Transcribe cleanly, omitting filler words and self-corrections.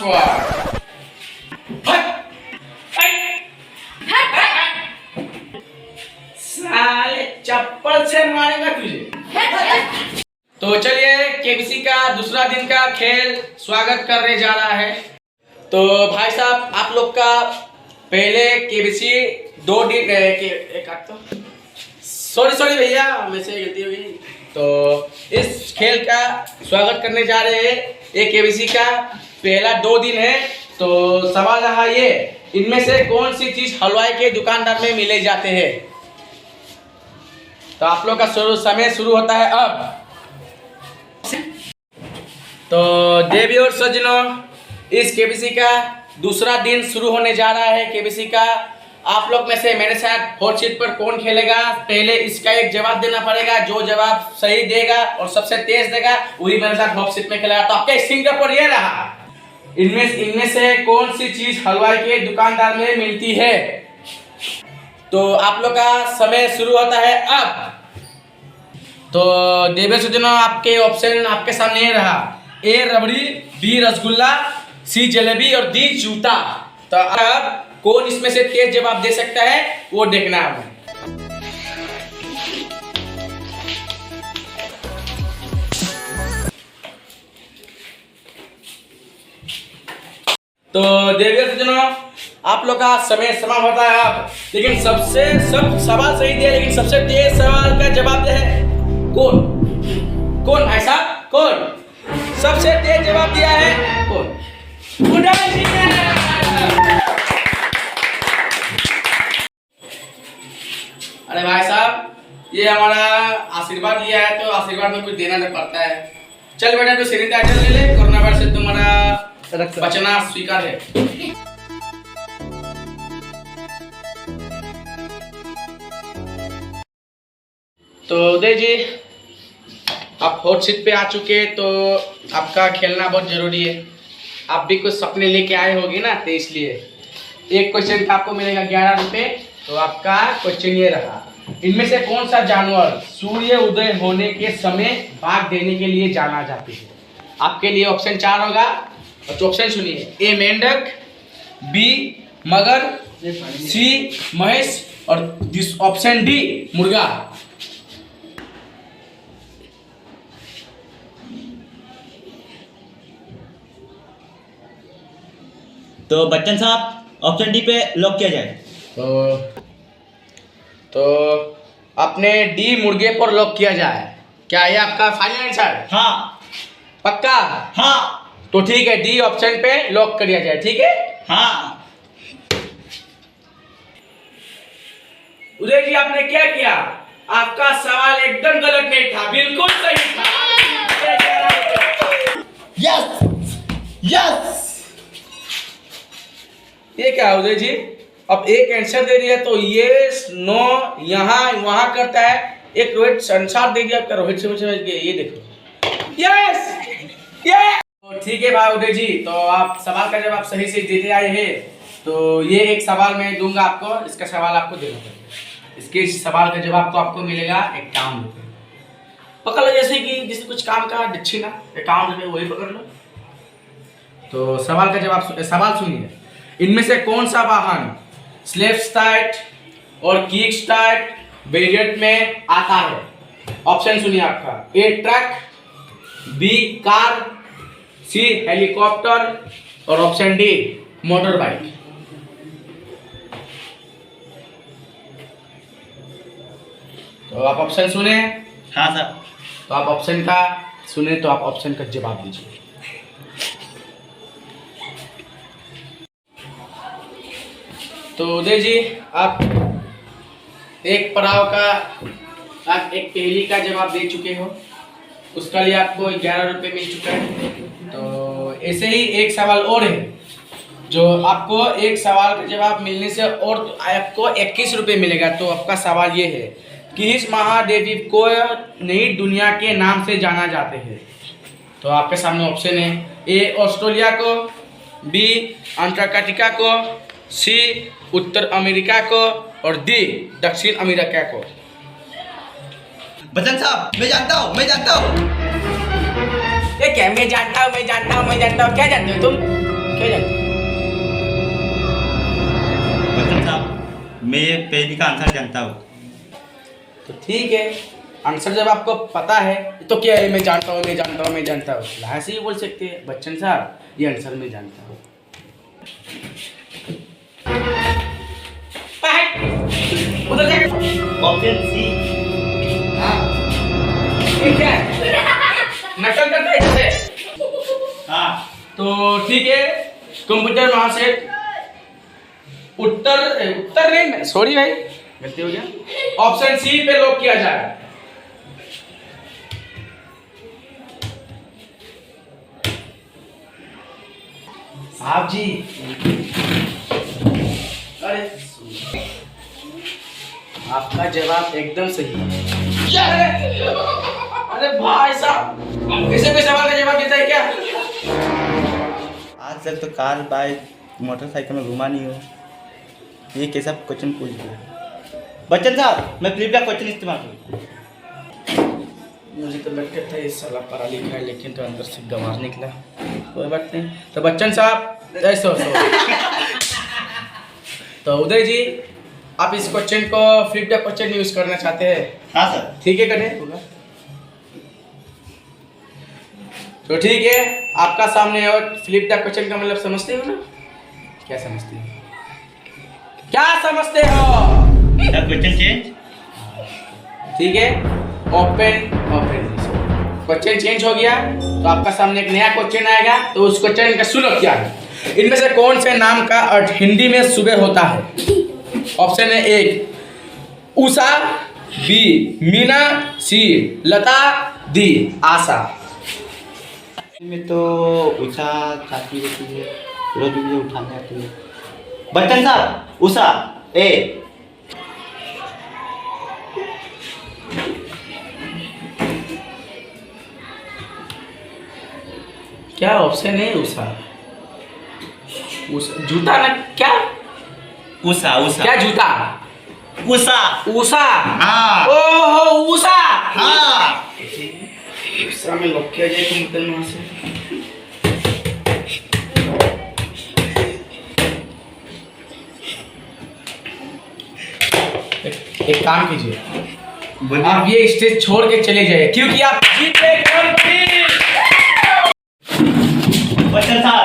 Password. साले चप्पल से मारेगा तुझे। तो चलिए केबीसी का दूसरा दिन का खेल स्वागत करने जा रहा है। तो भाई साहब आप लोग का पहले केबीसी 2 दिन सॉरी भैया मुझसे गलती हो गई। तो इस खेल का स्वागत करने जा रहे हैं। ये केबीसी का पहला 2 दिन है। तो सवाल रहा ये, इनमें से कौन सी चीज हलवाई के दुकानदार में मिले जाते हैं। तो आप लोग का समय शुरू होता है अब। तो देवी और सज्जनों, इस केबीसी का दूसरा दिन शुरू होने जा रहा है। केबीसी का आप लोग में से मेरे साथ हॉट सीट पर कौन खेलेगा, पहले इसका एक जवाब देना पड़ेगा। जो जवाब सही देगा और सबसे तेज देगा वही मेरे साथ हॉट सीट में खेलेगा। तो आपके स्क्रीन पर ये रहा, इनमें से कौन सी चीज हलवाई के दुकानदार में मिलती है। तो आप लोग का समय शुरू होता है अब। तो देवी सज्जनों, आपके ऑप्शन आपके सामने ये रहा, ए रबड़ी, बी रसगुल्ला, सी जलेबी और डी जूता। तो अब कौन इसमें से तेज जवाब दे सकता है वो देखना है। तो देवी सज्जनों, आप लोग का समय समाप्त होता है अब। लेकिन सब सवाल सही दिया, लेकिन सबसे तेज सवाल का जवाब दे है कौन भाई साहब, कौन सबसे तेज जवाब दिया है, कौन? अरे भाई साहब, ये हमारा आशीर्वाद लिया है तो आशीर्वाद में कुछ देना नहीं पड़ता है। चल बेटा तो सैनिटाइजर ले ले, कोरोना वायरस से तुम्हारा बचना स्वीकार है। तो उदय जी, आप हॉट सीट पे आ चुके, तो आपका खेलना बहुत जरूरी है। आप भी कुछ सपने लेके आए होंगे ना, तो इसलिए एक क्वेश्चन का आपको मिलेगा 11 रुपये। तो आपका क्वेश्चन ये रहा, इनमें से कौन सा जानवर सूर्य उदय होने के समय भाग देने के लिए जाना जाती है। आपके लिए ऑप्शन 4 होगा, और तो ऑप्शन सुनिए, ए मेंढक, बी मगर, सी महेश और ऑप्शन डी मुर्गा। तो बच्चन साहब ऑप्शन डी पे लॉक किया जाए। तो अपने डी मुर्गे पर लॉक किया जाए। क्या ये आपका फाइनल आंसर? हाँ। पक्का? हाँ। तो ठीक है, डी ऑप्शन पे लॉक कर दिया जाए। ठीक है? हाँ। उदय जी, आपने क्या किया? आपका सवाल एकदम गलत नहीं था, बिल्कुल सही था। Yes yes. ये क्या उदय जी, अब एक आंसर दे दिया तो यस नो यहाँ वहां करता है। एक रोहित संसार दे दिया, आपका रोहित से मुझे ये देखो, यस यस। ठीक है भाई उदय जी, तो आप सवाल का जवाब सही से देते आए हैं। तो ये एक सवाल मैं दूंगा आपको, इसका सवाल आपको देना पड़ेगा। इसके सवाल का जवाब तो आपको मिलेगा 51 रुपये। पकड़ लो, जैसे कि जिससे कुछ काम का दक्षिणा 51 रुपये, वही पकड़ लो। तो सवाल का जवाब, सवाल सुनिए, इनमें से कौन सा वाहन स्लेप स्टार्ट और किक स्टार्ट वेरिएंट में आता है। ऑप्शन सुनिए आपका, ए ट्रक, बी कार, सी हेलीकॉप्टर और ऑप्शन डी मोटर बाइक। तो आप ऑप्शन सुने? हाँ सर। तो आप ऑप्शन का सुने, तो आप ऑप्शन का जवाब दीजिए। तो उदय जी, आप एक पड़ाव का, आप एक पहेली का जवाब दे चुके हो, उसका लिए आपको 11 रुपये मिल चुका है। तो ऐसे ही एक सवाल और है, जो आपको एक सवाल का जवाब मिलने से और आपको 21 रुपये मिलेगा। तो आपका सवाल ये है कि इस महाद्वीप को नई दुनिया के नाम से जाना जाते हैं। तो आपके सामने ऑप्शन है, ए ऑस्ट्रेलिया को, बी अंटार्कटिका को, सी उत्तर अमेरिका को और डी दक्षिण अमेरिका को। बच्चन साहब, मैं जानता हूँ। ये क्या मैं जानता हूँ क्या जानते हो तुम? क्या जानते हैं? बच्चन साहब मैं ये पहली का आंसर जानता हूँ। तो ठीक है, आंसर जब आपको पता है तो क्या है, मैं जानता हूँ, ऐसे ही बोल सकते हैं बच्चन साहब ये आंसर मैं जानता हूँ। उधर देख। Option C. ये क्या है? नकल करता है जैसे। हाँ तो ठीक है, कंप्यूटर वहां से उत्तर नहीं, सॉरी भाई गलती हो गया, ऑप्शन सी पे लॉक किया जाए। साहब जी, अरे आपका जवाब एकदम सही है। अरे भाई साहब, ऐसे कोई सवाल का जवाब देता है क्या? आज तक तो कार बाइक मोटरसाइकिल में घुमा नहीं हो, ये कैसा क्वेश्चन पूछ दिया। बच्चन साहब मैं फ्लिप का क्वेश्चन इस्तेमाल करूँ। मुझे तो लगता था ये साला पढ़ा लिखा है, लेकिन तो अंदर से गंवार निकला। कोई बात नहीं। तो बच्चन साहब तो उदय जी, आप इस क्वेश्चन को फ्लिप द क्वेश्चन यूज करना चाहते हैं? हाँ सर। ठीक है, करें। तो ठीक है, आपका सामने और फ्लिप द क्वेश्चन का मतलब समझते हो ना? क्या समझते हो? क्या समझते हो? The question change. ठीक है, ओपन क्वेश्चन चेंज हो गया तो आपका सामने एक नया क्वेश्चन आएगा। तो उस क्वेश्चन का सुनो क्या है, इनमें से कौन से नाम का अर्थ हिंदी में सुबह होता है? ऑप्शन है एक उषा, बी मीना, सी लता, डी आशा। में तो उषा चाहती रहती है, रोज मुझे उठाने आती है। बच्चन साहब उषा ए। क्या ऑप्शन है? उषा जूता ना? क्या उषा उषा क्या जूता? उषा उषा। हाँ। ओहो उषा। हाँ उषा में लॉक किया जाए कंप्यूटर वहां से। एक काम कीजिए, आप ये स्टेज छोड़ के चले जाइए, क्योंकि आप जीत गए। बच्चन साहब